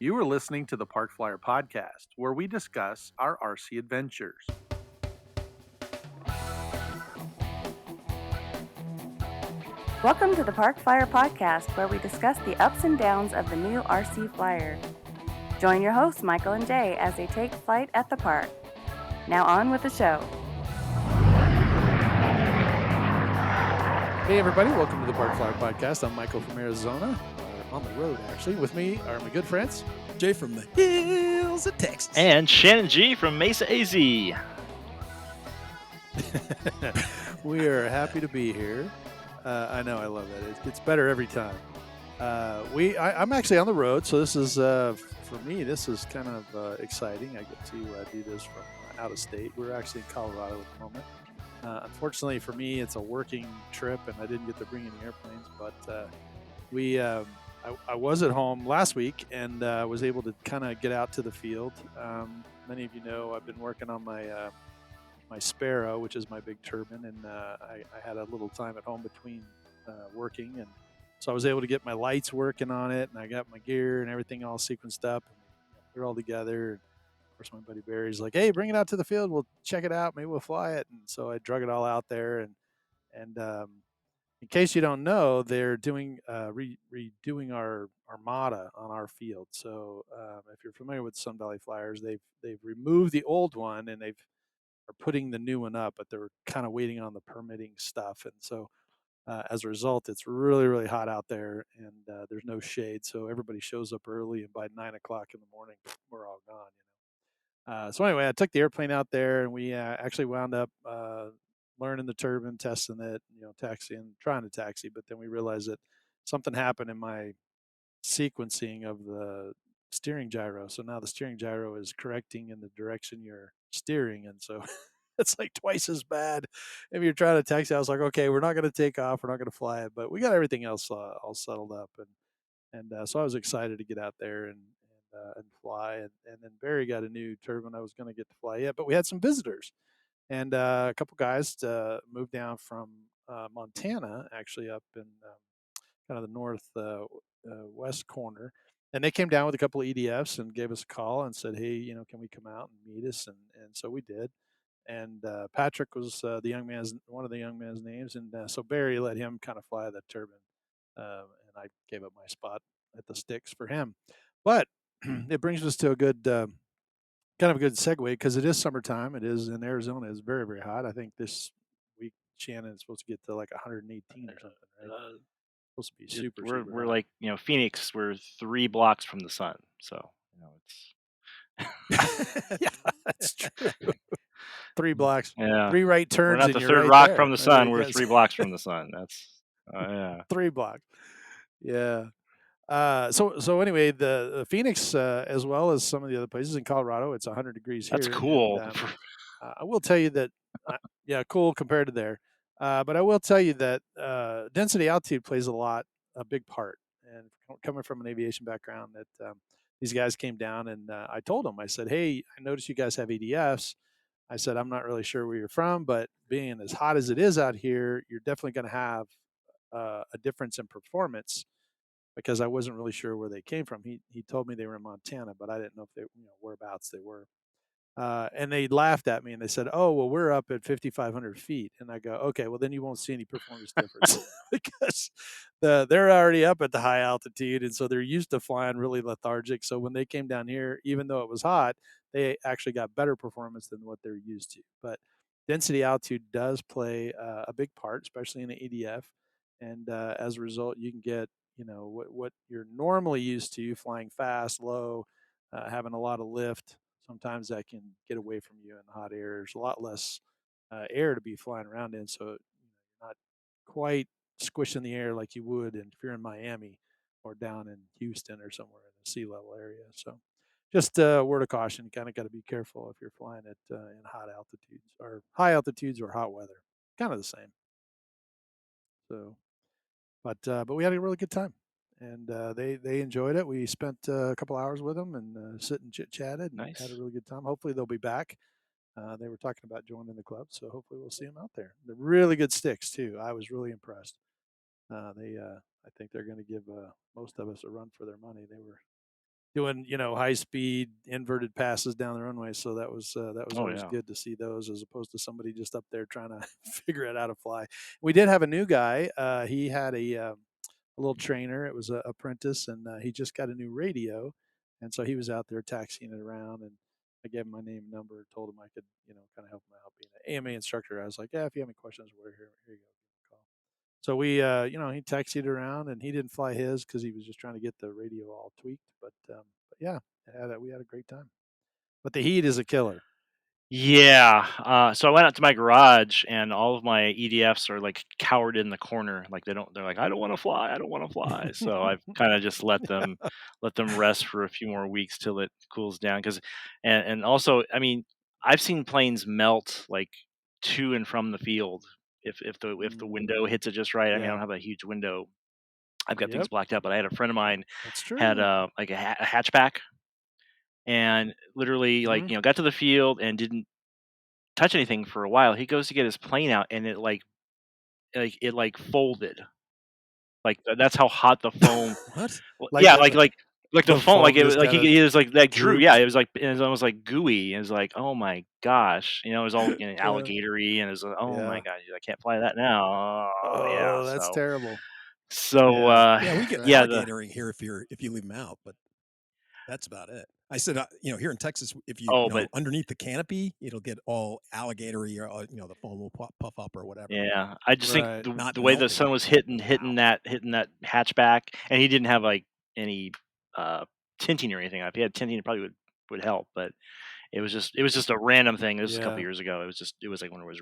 You are listening to the Park Flyer Podcast, where we discuss our RC adventures. Welcome to the Park Flyer Podcast, where we discuss the ups and downs of the new RC Flyer. Join your hosts, Michael and Jay, as they take flight at the park. Now on with the show. Hey, everybody. Welcome to the Park Flyer Podcast. I'm Michael from Arizona, on the road, actually. With me are my good friends, Jay from the hills of Texas. And Shannon G from Mesa AZ. We are happy to be here. I know, I love that. It gets better every time. I'm actually on the road, so this is, for me, this is kind of exciting. I get to do this from out of state. We're actually in Colorado at the moment. Unfortunately for me, it's a working trip, and I didn't get to bring any airplanes, but I was at home last week and was able to kind of get out to the field. Many of you know I've been working on my Sparrow, which is my big turbine, and I had a little time at home between working, and so I was able to get my lights working on it, and I got my gear and everything all sequenced up, and they're all together. Of course, my buddy Barry's like, "Hey, bring it out to the field. We'll check it out. Maybe we'll fly it." And so I drug it all out there, and in case you don't know, they're doing redoing our Armada on our field. So if you're familiar with Sun Valley Flyers, they've removed the old one and they've are putting the new one up, but they're kind of waiting on the permitting stuff. And so as a result, it's really, really hot out there and there's no shade. So everybody shows up early, and by 9 o'clock in the morning, we're all gone. So anyway, I took the airplane out there, and we actually wound up learning the turbine, testing it, taxiing, trying to taxi. But then we realized that something happened in my sequencing of the steering gyro. So now the steering gyro is correcting in the direction you're steering, and so it's like twice as bad. If you're trying to taxi, I was like, okay, we're not going to take off, we're not going to fly it, but we got everything else all settled up, and so I was excited to get out there and fly, and then Barry got a new turbine. I was going to get to fly it, but we had some visitors, and a couple guys moved down from Montana, actually up in kind of the north west corner. And they came down with a couple of EDFs and gave us a call and said, "Hey, can we come out and meet us?" And so we did. And Patrick was one of the young man's names, and so Barry let him kind of fly the turbine, and I gave up my spot at the sticks for him. But it brings us to a good kind of a good segue, because it is summertime. It is in Arizona. It's very, very hot. I think this week Shannon is supposed to get to like 118 or something, right? Supposed to be super, we're super we're hot. like Phoenix. We're 3 blocks from the sun, so it's Yeah, that's true. 3 blocks, yeah. 3 right We're turns, not and the you're third right rock there. from the That's what sun. he We're gets. 3 blocks from the sun. That's yeah. 3 blocks. Yeah. So anyway, the Phoenix, as well as some of the other places in Colorado, it's 100 degrees That's here, and cool. I will tell you that, yeah, cool compared to there. But I will tell you that density altitude plays a big part. And coming from an aviation background, that these guys came down, and I told them, I said, "Hey, I noticed you guys have EDFs." I said, "I'm not really sure where you're from, but being as hot as it is out here, you're definitely going to have a difference in performance." Because I wasn't really sure where they came from. He told me they were in Montana, but I didn't know if they whereabouts they were. And they laughed at me and they said, "Oh, well, we're up at 5,500 feet." And I go, "Okay, well then you won't see any performance difference because they're already up at the high altitude, and so they're used to flying really lethargic. So when they came down here, even though it was hot, they actually got better performance than what they're used to. But density altitude does play a big part, especially in an EDF, and as a result, you can get what you're normally used to flying fast, low, having a lot of lift. Sometimes that can get away from you in hot air. There's a lot less air to be flying around in, so you're not quite squishing the air like you would if you're in Miami or down in Houston or somewhere in the sea level area. So just a word of caution, you kind of got to be careful if you're flying at in hot altitudes or high altitudes or hot weather. Kind of the same. So, but we had a really good time, and they enjoyed it. We spent a couple hours with them and sit and chit chatted and had a Nice. really good time. Hopefully they'll be back. They were talking about joining the club, so hopefully we'll see them out there. They're really good sticks too. I was really impressed. I think they're going to give most of us a run for their money. doing high speed inverted passes down the runway. So that was Oh always yeah. good to see those as opposed to somebody just up there trying to figure it out to fly. We did have a new guy. He had a little trainer. It was a apprentice, and he just got a new radio, and so he was out there taxiing it around. And I gave him my name and number, told him I could kind of help him out being an AMA instructor. I was like, yeah, if you have any questions, we're here you go. Call. So he taxied around, and he didn't fly his because he was just trying to get the radio all tweaked. But yeah, we had a great time. But the heat is a killer. Yeah. So I went out to my garage, and all of my EDFs are like cowered in the corner. Like they don't. They're like, I don't want to fly. I don't want to fly. So I've kind of just let them rest for a few more weeks till it cools down. Because, and also, I mean, I've seen planes melt like to and from the field if the Mm, window hits it just right. I mean, I yeah. don't have a huge window. I've got things Yep. blacked out, but I had a friend of mine That's had true. like a hatchback, and literally like Hmm. got to the field and didn't touch anything for a while. He goes to get his plane out, and it like folded. Like that's how hot the foam. What? Like Yeah, the like the the foam. Like foam it was just like kind of he was like Drew. Yeah, drooped. it was almost like gooey. It was like, oh my gosh, it was all Uh, alligatory, and it was like, oh my yeah. gosh, I can't fly that now. Oh yeah, Oh, that's terrible. so Yeah. Yeah, we get Right. yeah, alligatoring here if you leave them out, but that's about it. I said, here in Texas, if oh, but underneath the canopy, it'll get all alligatory, or the foam will puff up or whatever, but yeah, I just think Right. not the way the melting. sun was Wow. hitting that hatchback, and he didn't have like any uh tinting or anything. If he had tinting, it probably would help, but it was just a random thing. This was a couple Yeah. years ago. It was like when it was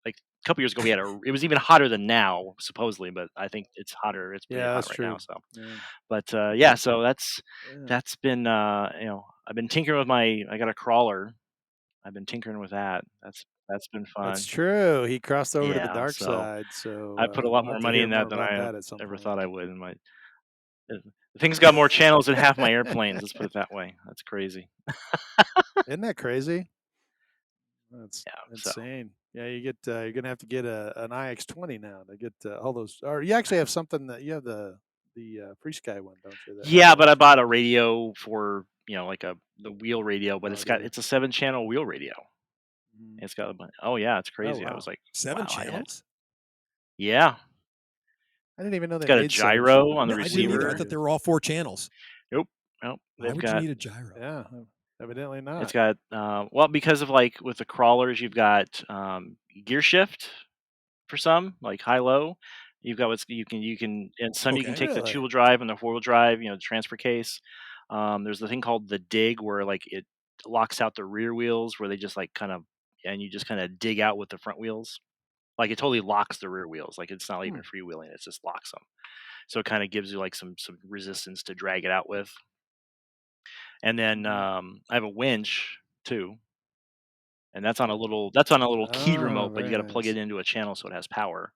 like a couple years ago. We had a it was even hotter than now supposedly, but I think it's hotter. It's pretty Yeah, hot that's right now. true. So, Yeah. but yeah, so Yeah. that's been I've been tinkering with I got a crawler. I've been tinkering with that. That's been That's fun. true. He crossed over to the Yeah, dark so side, so I put a lot we'll more have to money hear in more that than about I that at some ever point. thought I would. The thing's got more channels than half my airplanes. Let's put it that way. That's crazy. Isn't that crazy? That's Yeah. So insane. Yeah, you're gonna have to get an IX-20 now to get all those. Or you actually have something that you have the Free Sky one, don't you? That has yeah, but I those. bought a radio for like the wheel radio, but Oh, did you? it's a 7 channel wheel radio. Mhm. It's got a bunch. Oh yeah, it's Oh crazy. I was wow. like, 7 wow, I had channels? yeah. I didn't even know It's they got a made seven gyro channel. on the No, I didn't either. I receiver. thought they Radios. were all 4 channels. Nope, nope. Why would you need a gyro? Yeah, evidently It's not. got well, because of like with the crawlers, you've got gear shift for some, like high low. You've got what's you can and some you can Okay. take the Really? 2-wheel drive and the 4-wheel drive, the transfer case. There's the thing called the dig where like it locks out the rear wheels where they just like kind of and you just kind of dig out with the front wheels. Like it totally locks the rear wheels. Like it's not Hmm. even freewheeling; it just locks them. So it kind of gives you like some resistance to drag it out with. And then Mhm. I have a winch too, and that's on a little key Oh, remote, but you very got to plug it nice. into a channel so it has power.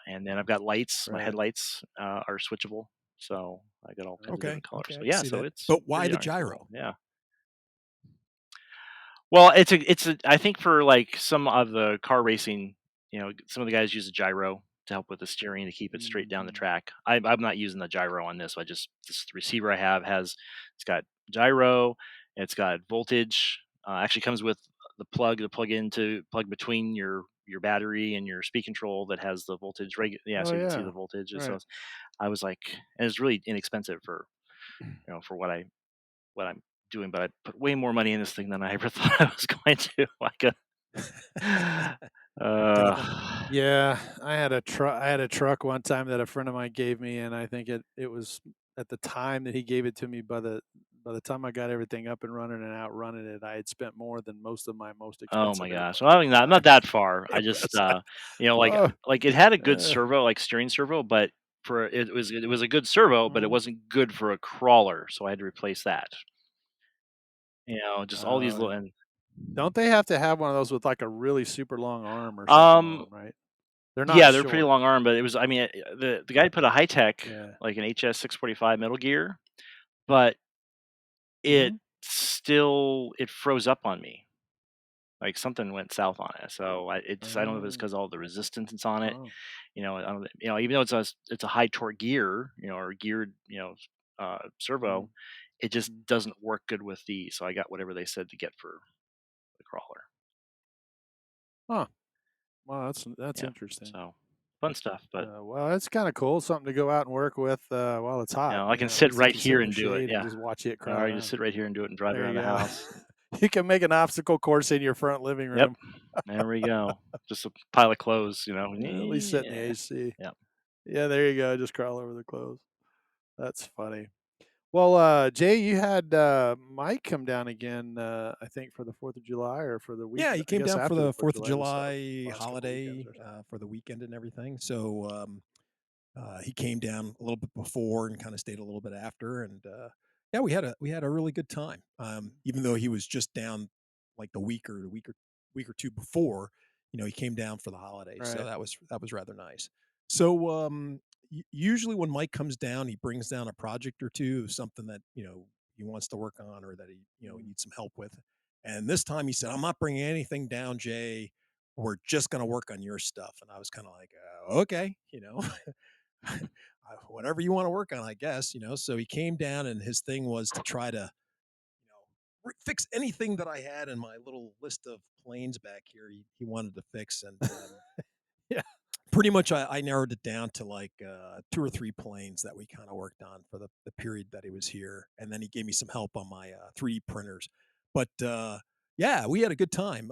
And then I've got lights. My Right. headlights are switchable, so I got all kinds of Okay. different colors. Okay. So I can yeah, see so that. it's But why pretty the darn cool. gyro? Yeah. Well, it's a I think for like some of the car racing, some of the guys use a gyro to help with the steering to keep it straight down the Mhm. track. I'm not using the gyro on this. This receiver I have it's got gyro, it's got voltage. Actually comes with the plug to plug between your battery and your speed control that has the voltage yeah, Oh so you can see yeah. the voltage. So Right. I was like, and it's really inexpensive for for what I'm doing, but I put way more money in this thing than I ever thought I was going to. Like Typical. Yeah, I had a truck one time that a friend of mine gave me, and I think it was at the time that he gave it to me. By the time I got everything up and running and out running it, I had spent more than most of my most oh my expensive gosh. airplanes Well, I at mean, the I'm not time. that far. I It just, was. Oh, like it had a good uh, servo, like steering servo, but it was a good servo, but it mhm. wasn't good for a crawler, so I had to replace that. Just all these little uh, and don't they have to have one of those with like a really super long arm or something on um them, right? They're not yeah, they're pretty short. long arm, but it was I mean the guy put a high tech Yeah. like an HS 645 Metal Gear, but it Hmm. it froze up on me. Like something went south on it. So I don't know if it's Oh, because all the resistance that's on it. oh. I don't, even though it's a high torque gear, or geared, servo, Mhm. it just Mhm. doesn't work good with these. So I got whatever they said to get for the crawler. Huh. Well, that's Yeah. interesting. So fun stuff. But Well, that's kind of cool. Something to go out and work with while it's hot. I can At sit least you right can sit here in the and do it. shade and Yeah. just watch it Or crawl I just around. sit right here and do it and drive There around you the go. house. You can make an obstacle course in your front living Yep. room. There we go. Just a pile of clothes. At least sit in the Yeah. AC. Yep. Yeah, there you go. Just crawl over the clothes. That's funny. Well, Jay, you had Mike come down again. I think for the 4th of July or for the week. Yeah, he I came guess down for after the the Fourth of 4th of July, this July last couple weekends holiday or so. for the weekend and everything. So he came down a little bit before and kind of stayed a little bit after, and yeah, we had a really good time. Even though he was just down like the week or two before, he came down for the holidays, so Right. that was rather nice. So usually when Mike comes down, he brings down a project or two of something that he wants to work on or that he Mm. needs some help with. And this time he said, "I'm not bringing anything down, Jay. We're just going to work on your stuff." And I was kind of like, okay, whatever you want to work on, I guess. So he came down, and his thing was to try to, fix anything that I had in my little list of planes back here. He wanted to fix, and Yeah. pretty much I narrowed it down to like two or three planes that we kind of worked on for the period that he was here, and then he gave me some help on my 3D printers. But yeah, we had a good time.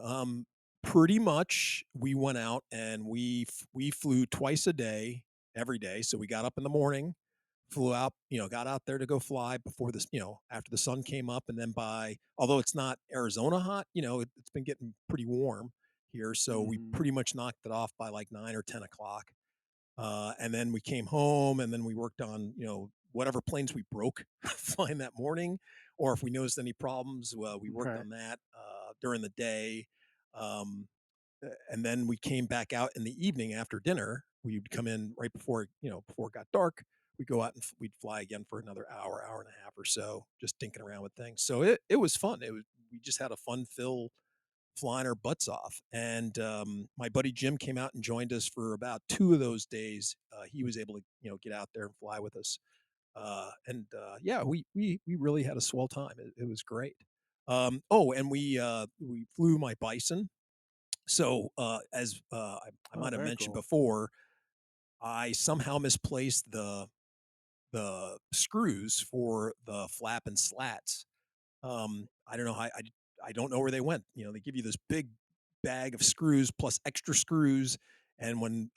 Pretty much, we went out and we flew twice a day, every day. So we got up in the morning, flew out, got out there to go fly before this, after the sun came up, and then although it's not Arizona hot, it's been getting pretty warm here, so we Mhm. pretty much knocked it off by like 9 or 10 o'clock. And then we came home, and then we worked on whatever planes we broke flying that morning, or if we noticed any problems, well, we worked Right. on that during the day. Um, and then we came back out in the evening after dinner. We'd come in right before it got dark. We'd go out and we'd fly again for another hour and a half or so, just dinking around with things. So it was fun. We just had a fun fill flying our butts off. And my buddy Jim came out and joined us for about 2 of those days. He was able to get out there and fly with us. And yeah, we really had a swell time. It was great. Oh, and we flew my Bison. So, as I Oh, might have very mentioned cool. before, I somehow misplaced the screws for the flap and slats. I don't know how I don't know where they went. They give you this big bag of screws plus extra screws, and when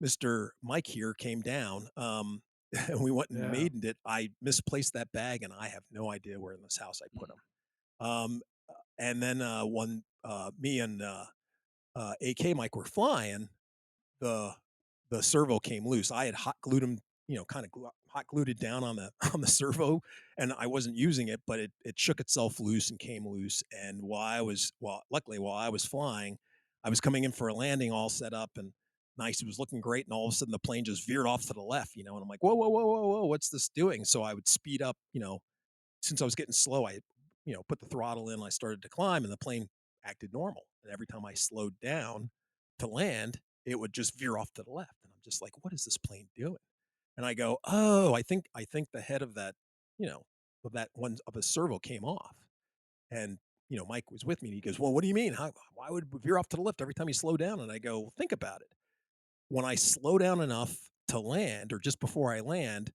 Mr. Mike here came down, and we went and Yeah. maidened it, I misplaced that bag, and I have no idea where in this house I put them. And then when me and AK Mike were flying, the the servo came loose. I had hot glued him, kind of hot glued it down on the on the servo, and I wasn't using it, but it shook itself loose and came loose. And luckily while I was flying, I was coming in for a landing, all set up and nice. It was looking great, and all of a sudden the plane just veered off to the left, and I'm like, whoa, whoa, whoa, whoa, whoa, what's this doing? So I would speed up, since I was getting slow, I, put the throttle in. I started to climb, and the plane acted normal. And every time I slowed down to land, it would just veer off to the left. And I'm just like, what is this plane doing? And I go, oh, I think the head of that, of that one of a servo came off. And Mike was with me, and he goes, well, what do you mean? Why would it veer off to the left every time you slow down? And I go, think about it. When I slow down enough to land, or just before I land,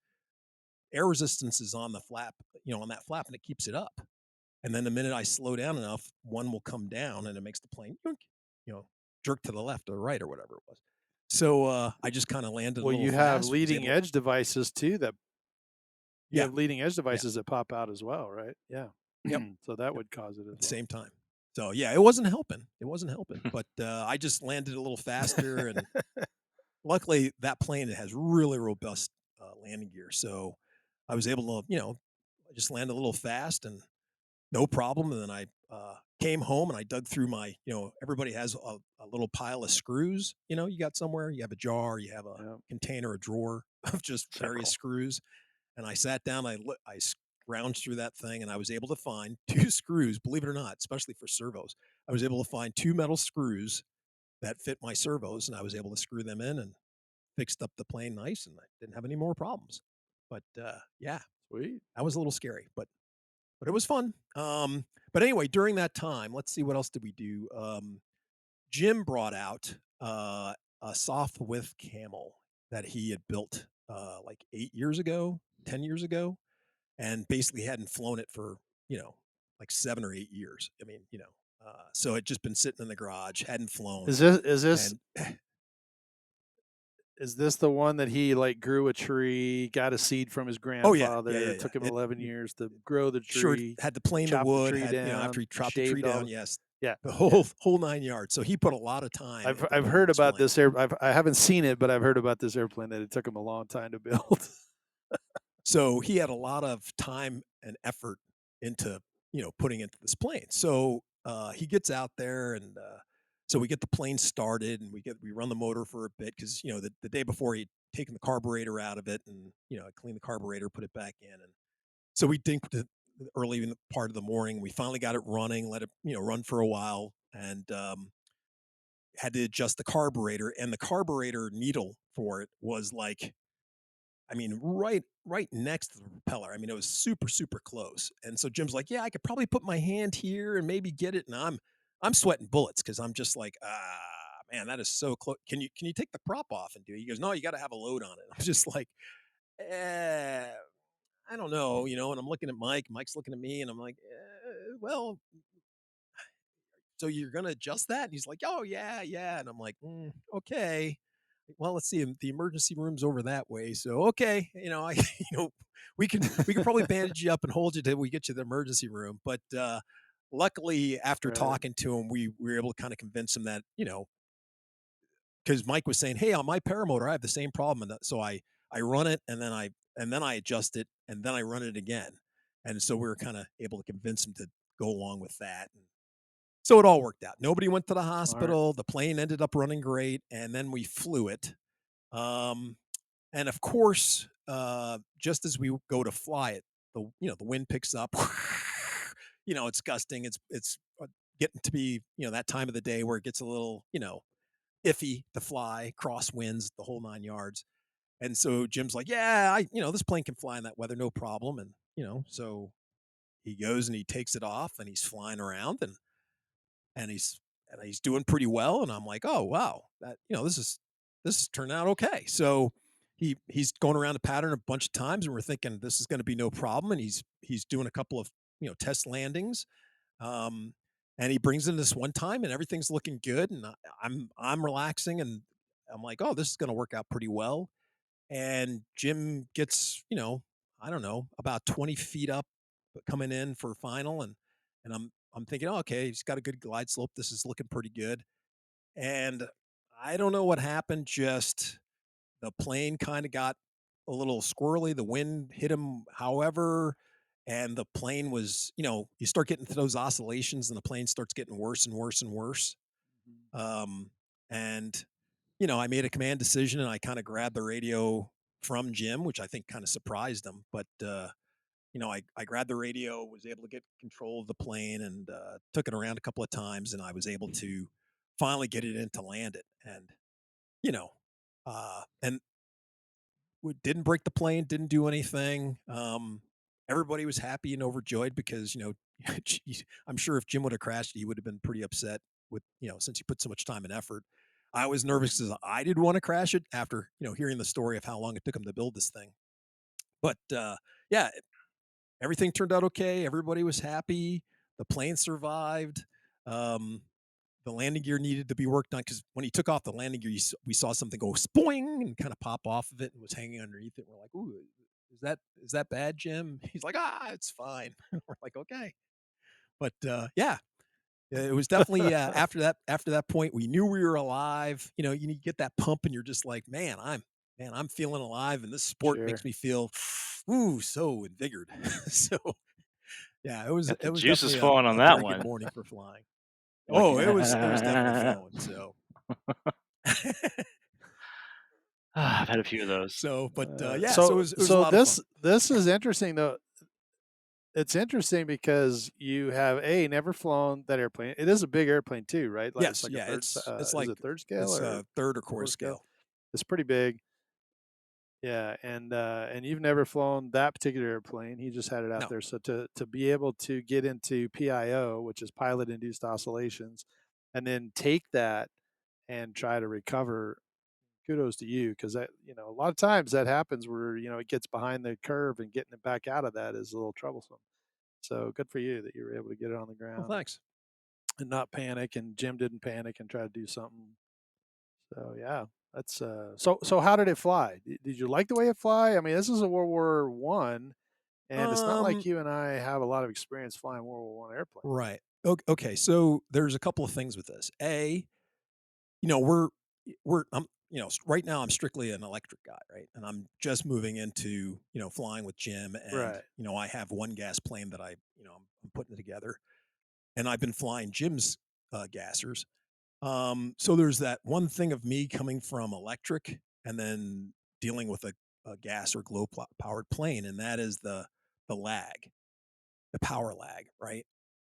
air resistance is on the flap, on that flap, and it keeps it up. And then the minute I slow down enough, one will come down, and it makes the plane, you know, jerk to the left or the right or whatever it was. So I just kind of landed a Well, little you have fast. Was leading able, edge devices too that you yeah, have leading edge yeah, devices that pop out as well, right? Yeah. yep, So that yep. would cause it as At the well. same time. So yeah, it wasn't helping. It wasn't helping. But I just landed a little faster, and luckily that plane has really robust landing gear. So I was able to, I just land a little fast and no problem. And then I came home and I dug through my, everybody has a little pile of screws. You got somewhere, you have a jar, you have a Yeah. container, a drawer of just various several. screws. And I sat down, I scrounged through that thing, and I was able to find two screws, believe it or not, especially for servos. I was able to find two metal screws that fit my servos, and I was able to screw them in and fixed up the plane nice, and I didn't have any more problems. But yeah, Sweet. that was a little scary, but it was fun. But anyway, during that time, let's see what else did we do. Jim brought out a soft width camel that he had built like 8 years ago, 10 years ago, and basically hadn't flown it for like 7 or 8 years. I mean, so it just been sitting in the garage, hadn't flown, Is this and is this the one that he like grew a tree, got a seed from his oh yeah, grandfather? yeah, yeah, It yeah. took him It 11 years to grow the sure tree. had to plane the Chopped the wood, tree had after down, he chopped the tree shaved all down, the yes, yeah, the yeah. whole 9 yards. So he put a lot of time I've into I've building heard this about plane. this I haven't seen it, but I've heard about this airplane that it took him a long time to build. So he had a lot of time and effort into, putting into this plane. So he gets out there and so we get the plane started and we run the motor for a bit because the day before he'd taken the carburetor out of it and cleaned the carburetor, put it back in, and so we dinked it early in the part of the morning. We finally got it running, let it run for a while, and had to adjust the carburetor. And the carburetor needle for it was like, I mean, right next to the propeller. I mean, it was super, super close. And so Jim's like, "Yeah, I could probably put my hand here and maybe get it." And I'm sweating bullets because I'm just like, man, that is so close. Can you take the prop off and do it? He goes, "No, you got to have a load on it." I'm just like, eh, I don't know, And I'm looking at Mike. Mike's looking at me, and I'm like, well, so you're gonna adjust that? And he's like, "Oh yeah, yeah." And I'm like, okay. Well, let's see. The emergency room's over that way, so okay. We can probably bandage you up and hold you till we get you to the emergency room. But luckily, after Right. talking to him, we were able to kind of convince him that because Mike was saying, "Hey, on my paramotor, I have the same problem," and so I run it and then I adjust it and then I run it again, and so we were kind of able to convince him to go along with that. And so it all worked out. Nobody went to the Smart. hospital. The plane ended up running great, and then we flew it. Um, and of course, just as we go to fly it, the wind picks up. It's gusting. It's getting to be that time of the day where it gets a little iffy to fly, crosswinds, the whole 9 yards. And so Jim's like, "Yeah, this plane can fly in that weather, no problem." And so he goes and he takes it off and he's flying around and he's doing pretty well. And I'm like, "Oh wow, that this is turning out okay." So he's going around the pattern a bunch of times, and we're thinking this is going to be no problem. And he's doing a couple of test landings, um, and he brings in this one time, and everything's looking good, and I'm relaxing, and I'm like, "Oh, this is going to work out pretty well." And Jim gets, I don't know, about 20 feet up coming in for final. And I'm thinking, oh, okay, he's got a good glide slope. This is looking pretty good. And I don't know what happened. Just the plane kind of got a little squirrely. The wind hit him, however, and the plane was, you start getting to those oscillations and the plane starts getting worse and worse and worse. Mhm. Um, and I made a command decision and I kind of grabbed the radio from Jim, which I think kind of surprised him. But I grabbed the radio, was able to get control of the plane, and took it around a couple of times, and I was able to finally get it in to land it. And you know, and we didn't break the plane, didn't do anything. Everybody was happy and overjoyed because I'm sure if Jim would have crashed, he would have been pretty upset with since he put so much time and effort. I was nervous Mhm. because I didn't want to crash it after hearing the story of how long it took him to build this thing. But yeah, everything turned out okay. Everybody was happy. The plane survived. Um, the landing gear needed to be worked on because when he took off the landing gear, we saw something go spoing and kind of pop off of it and was hanging underneath it. We're like, "Ooh, is that bad, Jim?" He's like, "It's fine." We're like, "Okay," but yeah, it was definitely after that point we knew we were alive. You get that pump and you're just like, "Man, I'm feeling alive," and this sport makes Sure. me feel, ooh, so invigorated. So yeah, it was Got the it was juices definitely a, flowing on a that very good one. morning for flying. Oh, it was definitely flowing. So I've had a few of those. so, but yeah, so it So was it was a so lot of fun. this is interesting though. It's interesting because you have never flown that airplane. It is a big airplane too, right? Like it's Yes, like a yeah, third. it's Is like it third scale it's or third or quarter fourth scale? scale. It's pretty big. Yeah, and you've never flown that particular airplane. He just had it out No. there. So to be able to get into PIO, which is pilot induced oscillations, and then take that and try to recover, kudos to you, because that, a lot of times that happens where, it gets behind the curve, and getting it back out of that is a little troublesome. So good for you that you were able to get it on the Well, ground, thanks. and not panic, and Jim didn't panic and try to do something. So yeah, that's so how did it fly? Did you like the way it fly? I mean, this is a World War I, and it's not like Um, you and I have a lot of experience flying World War I airplanes. right. Okay. So there's a couple of things with this. You know, I'm, right now I'm strictly an electric guy, right? And I'm just moving into, flying with Jim. And, Right. I have one gas plane that I'm putting together. And I've been flying Jim's gassers. So there's that one thing of me coming from electric and then dealing with a gas or powered plane, and that is the lag, the power lag, right?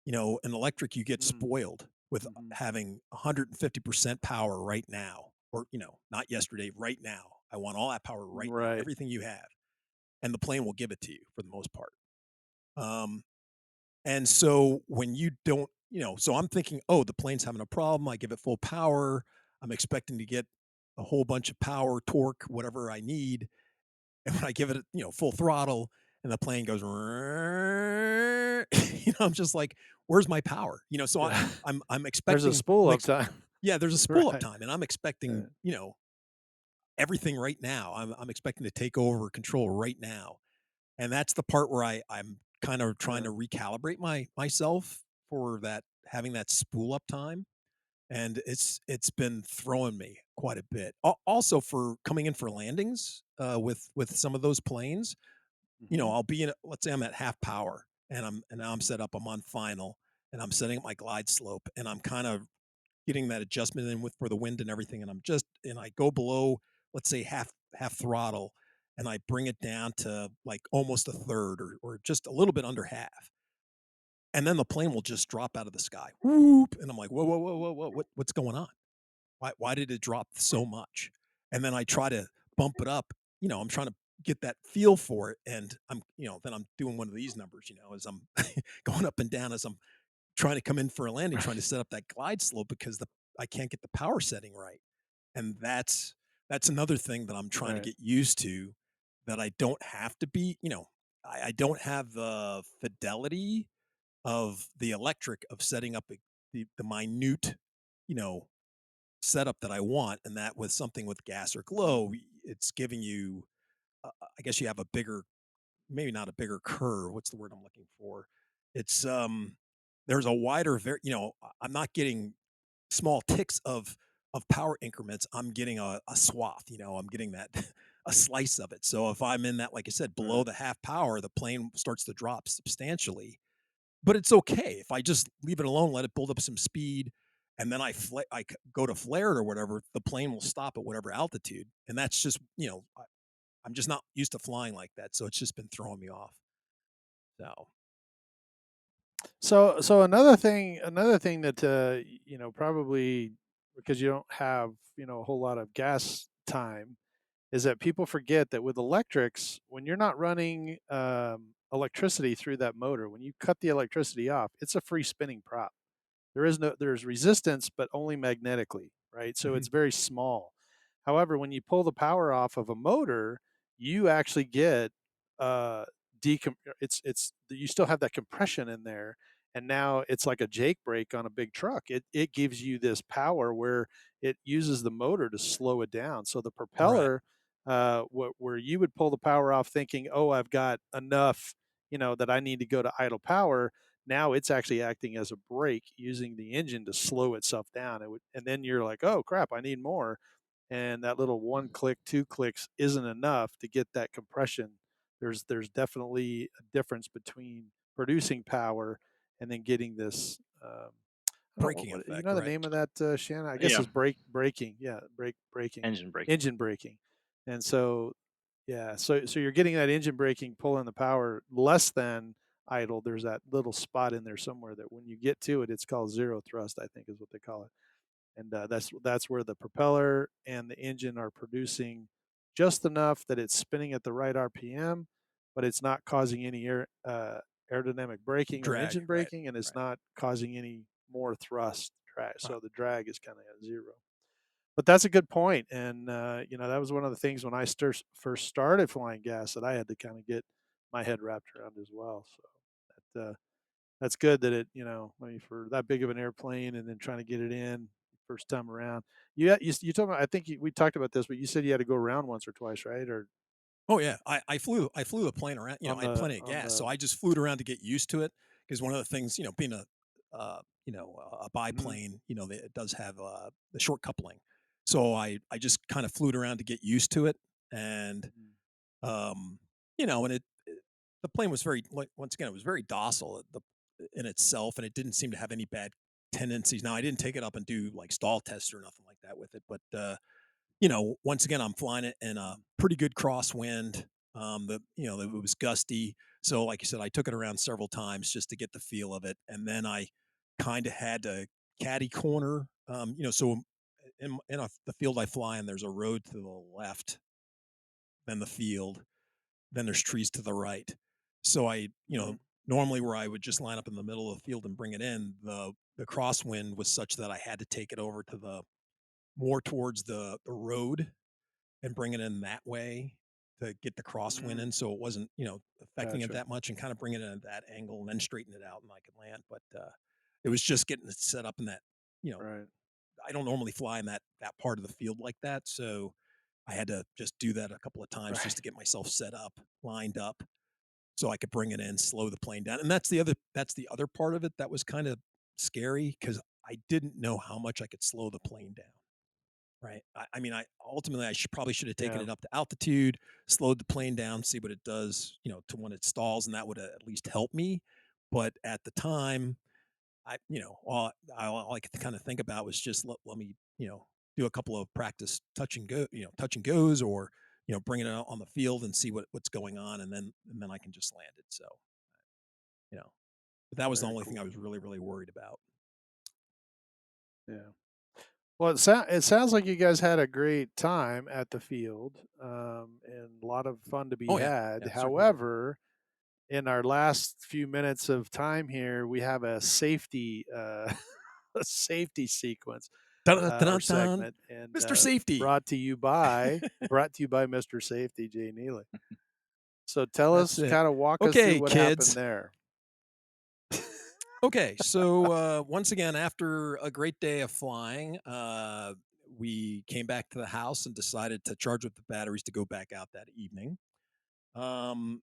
In electric, you get Mm. spoiled with Hmm. having 150% power right now, or not yesterday, right now. I want all that power right now, Right. everything you have, and the plane will give it to you for the most part. Um, and so when you don't, so I'm thinking, oh, the plane's having a problem. I give it full power. I'm expecting to get a whole bunch of power, torque, whatever I need. And when I give it, full throttle and the plane goes, I'm just like, where's my power? So Yeah. I'm There's a expecting spool like, up time. yeah, there's a spool up Right. time and I'm expecting, Right. everything right now. I'm expecting to take over control right now. And that's the part where I'm kind of trying Yeah. to recalibrate myself for that, having that spool up time, and it's been throwing me quite a bit. Also for coming in for landings with some of those planes, Hmm. I'll be in. Let's say I'm at half power, and now I'm set up. I'm on final, and I'm setting up my glide slope, and I'm kind of getting that adjustment in with for the wind and everything, and I go below, let's say half throttle, and I bring it down to like almost a third or just a little bit under half. And then the plane will just drop out of the sky. Whoop. And I'm like, whoa, whoa, whoa, whoa, whoa, what's going on? Why did it drop so much? And then I try to bump it up. I'm trying to get that feel for it. And then I'm doing one of these numbers, as I'm going up and down as I'm trying to come in for a landing, trying to Right. set up that glide slope because I can't get the power setting right. And that's another thing that I'm trying to Right. get used to, that I don't have to be, I don't have the fidelity of the electric of setting up the minute, you know, setup that I want, and that with something with gas or glow, it's giving you, I guess you have a bigger, maybe not a bigger curve. What's the word I'm looking for? It's there's a wider, I'm not getting small ticks of power increments. I'm getting a swath. I'm getting that a slice of it. So if I'm in that, like I said, below Right. the half power, the plane starts to drop substantially, but it's okay if I just leave it alone, let it build up some speed, and then go to flare it or whatever. The plane will stop at whatever altitude, and that's just I'm just not used to flying like that, so it's just been throwing me off. So So another thing that probably because you don't have a whole lot of gas time, is that people forget that with electrics, when you're not running electricity through that motor, when you cut the electricity off, it's a free spinning prop. There's resistance, but only magnetically, right? So mhm, it's very small. However, when you pull the power off of a motor, you actually get it's you still have that compression in there, and now it's like a Jake brake on a big truck. It gives you this power where it uses the motor to slow it down. So the right, propeller, where you would pull the power off thinking, oh, I've got enough, that I need to go to idle power. Now it's actually acting as a brake, using the engine to slow itself down. And then you're like, oh crap, I need more. And that little one click, two clicks isn't enough to get that compression. There's definitely a difference between producing power and then getting this. I don't know braking you effect, know the right? name of that, Shannon. I guess Yeah, it's braking. Yeah, braking, engine braking. engine braking. And so yeah, so you're getting that engine braking, pulling the power less than idle. There's that little spot in there somewhere that when you get to it, it's called zero thrust, I think is what they call it. And that's where the propeller and the engine are producing just enough that it's spinning at the right RPM, but it's not causing any aerodynamic braking or Drag, engine right, braking, and it's right. not causing any more thrust drag. Wow. So the drag is kind of at zero. But that's a good point, and that was one of the things when I first started flying gas that I had to kind of get my head wrapped around as well. So that's good that I mean, for that big of an airplane and then trying to get it in first time around. You told me, I think we talked about this, but you said you had to go around once or twice, right? Or Oh yeah, I flew the plane around. on I had the plenty of on gas, the so I just flew it around to get used to it. Because one of the things, being a mhm, biplane, it does have the short coupling. So I just kind of flew it around to get used to it, and mhm, um, and the plane was very, like, once again, it was very docile in itself, and it didn't seem to have any bad tendencies. Now I didn't take it up and do like stall tests or nothing like that with it, but once again, I'm flying it in a pretty good crosswind. It was gusty. So, like you said, I took it around several times just to get the feel of it. And then I kind of had to caddy corner. So the field I fly in, there's a road to the left, then the field, then there's trees to the right. So mhm, normally where I would just line up in the middle of the field and bring it in, the crosswind was such that I had to take it over to the more towards the road and bring it in that way to get the crosswind mhm. in, so it wasn't, affecting it Gotcha. that much, and kind of bring it in at that angle and then straighten it out and I could land. But it was just getting it set up in that, you know, Right. I don't normally fly in that part of the field like that. So I had to just do that a couple of times just Right. to get myself set up, lined up, so I could bring it in, slow the plane down. And that's the other part of it that was kind of scary because I didn't know how much I could slow the plane down. Right. I mean, I probably should have taken Yeah. it up to altitude, slowed the plane down, see what it does, to when it stalls, and that would at least help me. But at the time, all I could kind of think about was just let me, do a couple of practice touch and goes, or bringing it out on the field and see what's going on, and then I can just land it. So, you know, but that was the Very only thing I cool. was really really worried about. Yeah. Well, it sounds like you guys had a great time at the field, and a lot of fun to be Oh yeah, had. yeah, certainly did. However, in our last few minutes of time here, we have a safety a safety sequence Dun dun or dun dun, segment, and Mr. Safety. brought to you by Mr. Safety Jay Neely. So tell That's us, it. kind of walk us through Okay, what happened kids. there. Okay, so once again, after a great day of flying, we came back to the house and decided to charge up the batteries to go back out that evening. Um,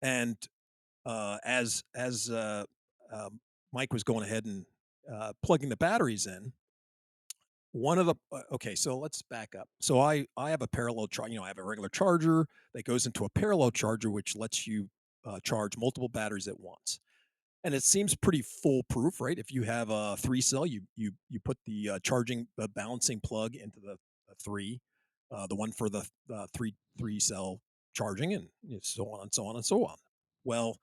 and as um, Mike was going ahead and plugging the batteries in, one of the okay, so let's back up. So I have a parallel charge. I have a regular charger that goes into a parallel charger, which lets you charge multiple batteries at once, and it seems pretty foolproof, right? If you have a three cell, you put the charging the balancing plug into the three, the one for the three cell charging, and so on and so on and so on. Well,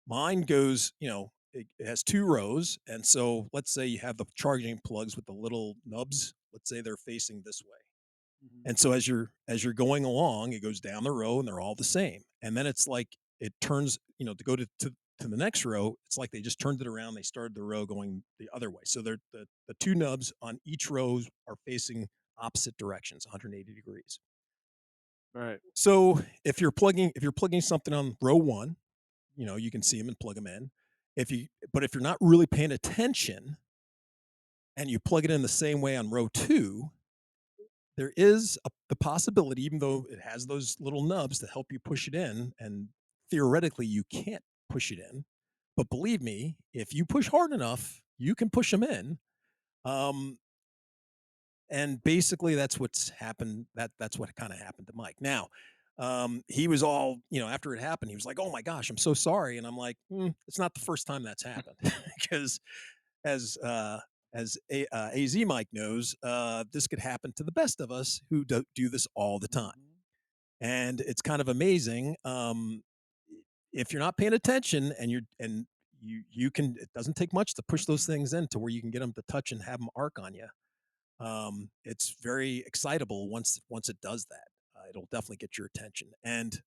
mine goes, it has two rows, and so let's say you have the charging plugs with the little nubs. Let's say they're facing this way, Mhm. and so as you're going along, it goes down the row and they're all the same. And then it's like it turns, to go to the next row, it's like they just turned it around, they started the row going the other way. So they're the two nubs on each row are facing opposite directions, 180 degrees. Right. So if you're plugging something on row 1, you can see them and plug them in. If you're not really paying attention and you plug it in the same way on row 2, there is the possibility, even though it has those little nubs to help you push it in, and theoretically you can't push it in. But believe me, if you push hard enough, you can push them in. Um, and basically, that's what's happened. That's what kind of happened to Mike. Now, he was all, after it happened, he was like, "Oh my gosh, I'm so sorry," and I'm like, "It's not the first time that's happened," because as AZ Mike knows, this could happen to the best of us who do this all the time, Mhm. and it's kind of amazing. If you're not paying attention and you can, it doesn't take much to push those things in to where you can get them to touch and have them arc on you. It's very excitable once it does that. it'll definitely get your attention. And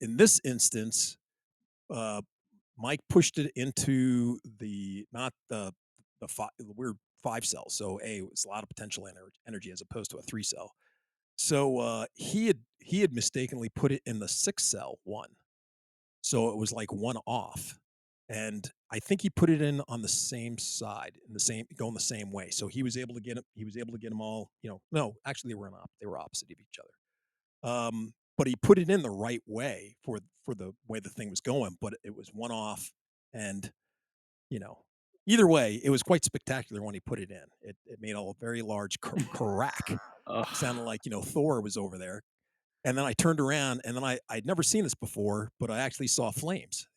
in this instance, Mike pushed it into not the weird 5 cell. So it was a lot of potential energy as opposed to a 3 cell. So he had mistakenly put it in the 6 cell one. So it was like one off. And I think he put it in on the same side, going the same way. So he was able to get them all, no, actually they were opposite of each other. But he put it in the right way for the way the thing was going, but it was one off. And, either way, it was quite spectacular when he put it in. It made a very large crack. Sounded like, Thor was over there. And then I turned around, and then I'd never seen this before, but I actually saw flames.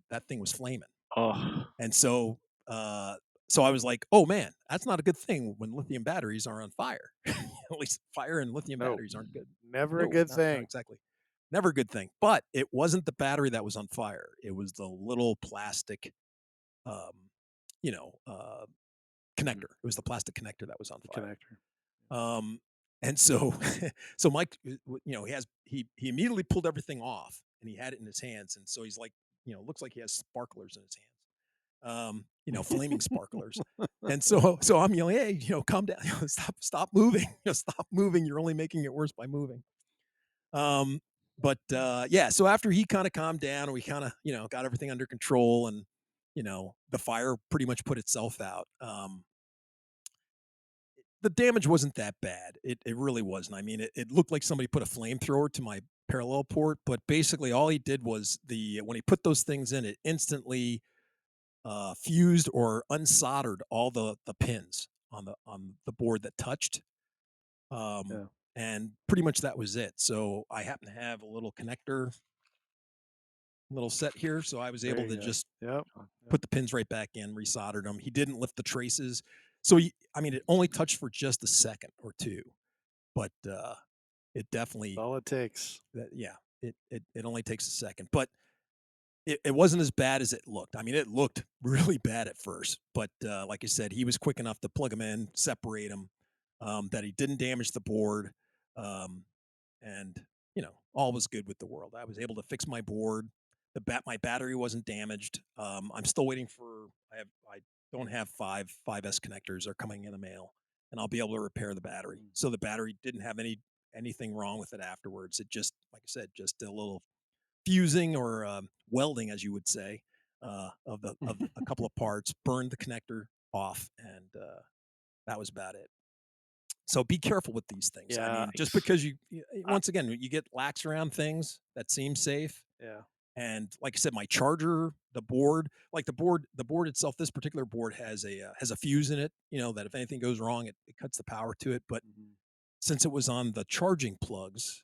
That thing was flaming. Oh, And so I was like, oh man, that's not a good thing when lithium batteries are on fire. At least fire and lithium No. batteries aren't good. Never a No, good not thing. exactly. Never a good thing. But it wasn't the battery that was on fire. It was the little plastic, connector. It was the plastic connector that was on fire. Connector. And so, so Mike, he immediately pulled everything off, and he had it in his hands. And so he's like, looks like he has sparklers in his hands, flaming sparklers. And so I'm yelling, hey, calm down, stop moving, stop moving. You're only making it worse by moving. But so after he kind of calmed down, and we kind of, got everything under control, and, the fire pretty much put itself out. The damage wasn't that bad. It really wasn't. I mean, it looked like somebody put a flamethrower to my parallel port, but basically all he did was when he put those things in, it instantly fused or unsoldered all the pins on the board that touched. And pretty much that was it. So I happen to have a little connector, little set here, so I was able to just put the pins right back in, resoldered them. He didn't lift the traces. So it only touched for just a second or two, but it definitely. That's all it takes. It only takes a second, but it wasn't as bad as it looked. I mean, it looked really bad at first, but like I said, he was quick enough to plug them in, separate them, that he didn't damage the board, and all was good with the world. I was able to fix my board. My battery wasn't damaged. I'm still waiting for. I don't have 5S connectors are coming in the mail, and I'll be able to repair the battery. So the battery didn't have anything wrong with it afterwards. It just, like I said, just a little fusing or welding, as you would say, of a couple of parts, burned the connector off, and that was about it. So be careful with these things. Yeah. I mean, just because once again, you get lax around things that seem safe. Yeah. And like I said, my charger, the board itself, this particular board has a fuse in it, that if anything goes wrong, it cuts the power to it. But since it was on the charging plugs,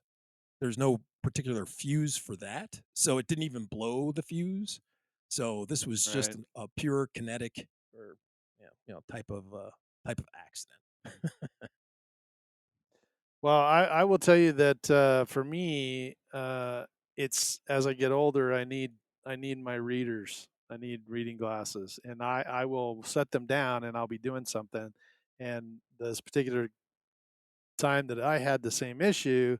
there's no particular fuse for that. So it didn't even blow the fuse. So this was just a pure kinetic or, type of accident. Well, I will tell you that for me, it's as I get older, I need my readers. I need reading glasses, and I will set them down, and I'll be doing something. And this particular time that I had the same issue,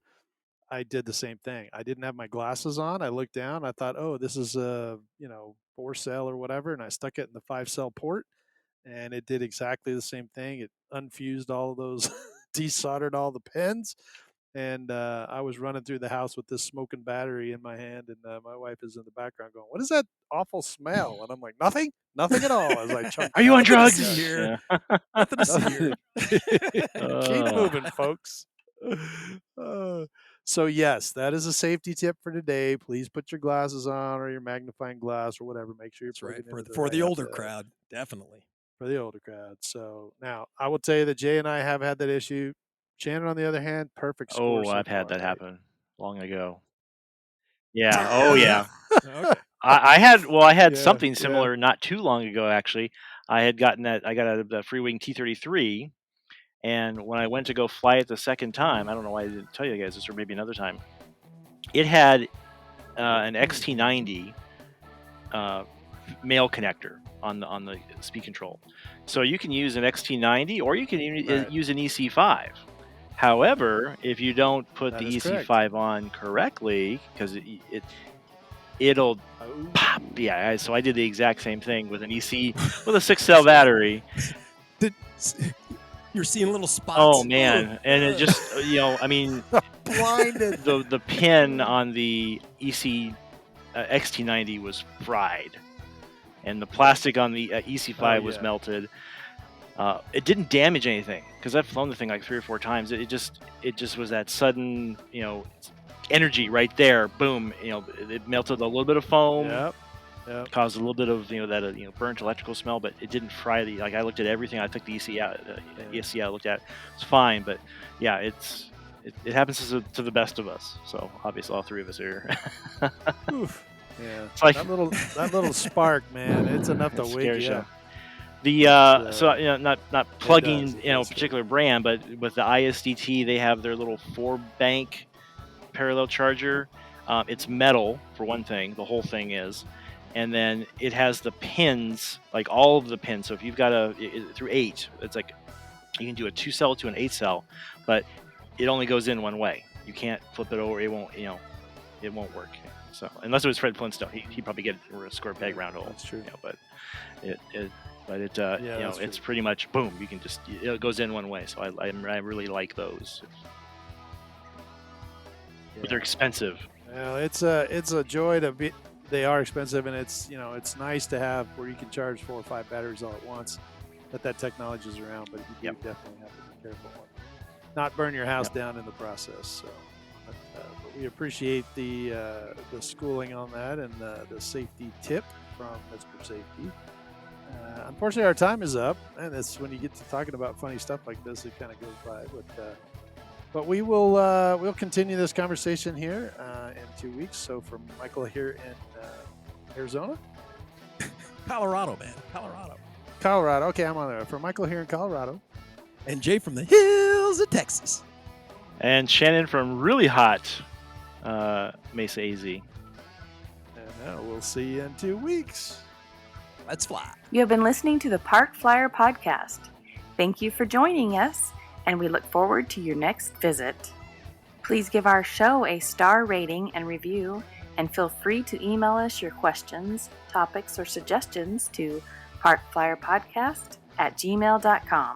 I did the same thing. I didn't have my glasses on. I looked down. I thought, oh, this is a 4-cell or whatever, and I stuck it in the 5-cell port, and it did exactly the same thing. It unfused all of those, desoldered all the pins, and I was running through the house with this smoking battery in my hand, and my wife is in the background going, "What is that awful smell?" And I'm like, "Nothing at all." As I chunked, are you on Nothing to drugs? see here. Yeah. Nothing to see here. Keep moving, folks. So yes, that is a safety tip for today. Please put your glasses on or your magnifying glass or whatever. Make sure you're That's right. plugging into For the right older outlet. crowd, definitely. For the older crowd. So now I will tell you that Jay and I have had that issue. Shannon, on the other hand, perfect score. Oh, so I've had far, that right? happen long ago. Yeah. Oh, yeah. Okay. I had Yeah, something yeah. similar not too long ago, actually. I got a Freewing T33, and when I went to go fly it the second time, I don't know why I didn't tell you guys this, or maybe another time, it had an XT90 male connector on the speed control. So you can use an XT90, or you can even use an EC5. However, if you don't put That the is correct. EC5 on correctly, because it'll Oh. pop. Yeah, so I did the exact same thing with an EC with a 6-cell battery. You're seeing little spots. Oh man, and it just I mean, Blinded. the pin on the EC XT90 was fried, and the plastic on the EC5 was yeah. melted. It didn't damage anything because I've flown the thing like 3 or 4 times. It just was that sudden energy right there. Boom! It melted a little bit of foam. Yep. Caused a little bit of that burnt electrical smell, but it didn't fry the. Like I looked at everything. I took the EC out. ESC out. Looked at. It's fine, but yeah, it happens to the best of us. So obviously, all 3 of us are. Oof. Yeah. It's like that little spark, man. It's enough to it wake scares you you. up. The so not plugging It does. particular brand, but with the ISDT they have their little 4-bank parallel charger. It's metal for one thing, the whole thing is, and then it has the pins, like all of the pins. So if you've got through 8, it's like you can do a 2-cell to an 8-cell, but it only goes in one way. You flip it over. It won't it won't work. So unless it was Fred Flintstone, he'd probably get a square peg round hole. That's true. But it that's it's true. pretty much boom. You can just it goes in one way. So I really like those. But they're expensive. Well, it's a joy to be. They are expensive, and it's nice to have where you can charge 4 or 5 batteries all at once. That technology is around, but you do definitely have to be careful and not burn your house down in the process. So, but we appreciate the schooling on that and the safety tip from Mr. Safety. Unfortunately, our time is up, and it's when you get to talking about funny stuff like this, it kind of goes by. But we will we'll continue this conversation here in 2 weeks. So from Michael here in Arizona, Colorado. Colorado. Okay, I'm on there. For Michael here in Colorado, and Jay from the hills of Texas, and Shannon from really hot Mesa AZ. and we'll see you in 2 weeks. Let's fly. You have been listening to the Park Flyer Podcast. Thank you for joining us, and we look forward to your next visit. Please give our show a star rating and review, and feel free to email us your questions, topics, or suggestions to parkflyerpodcast@gmail.com.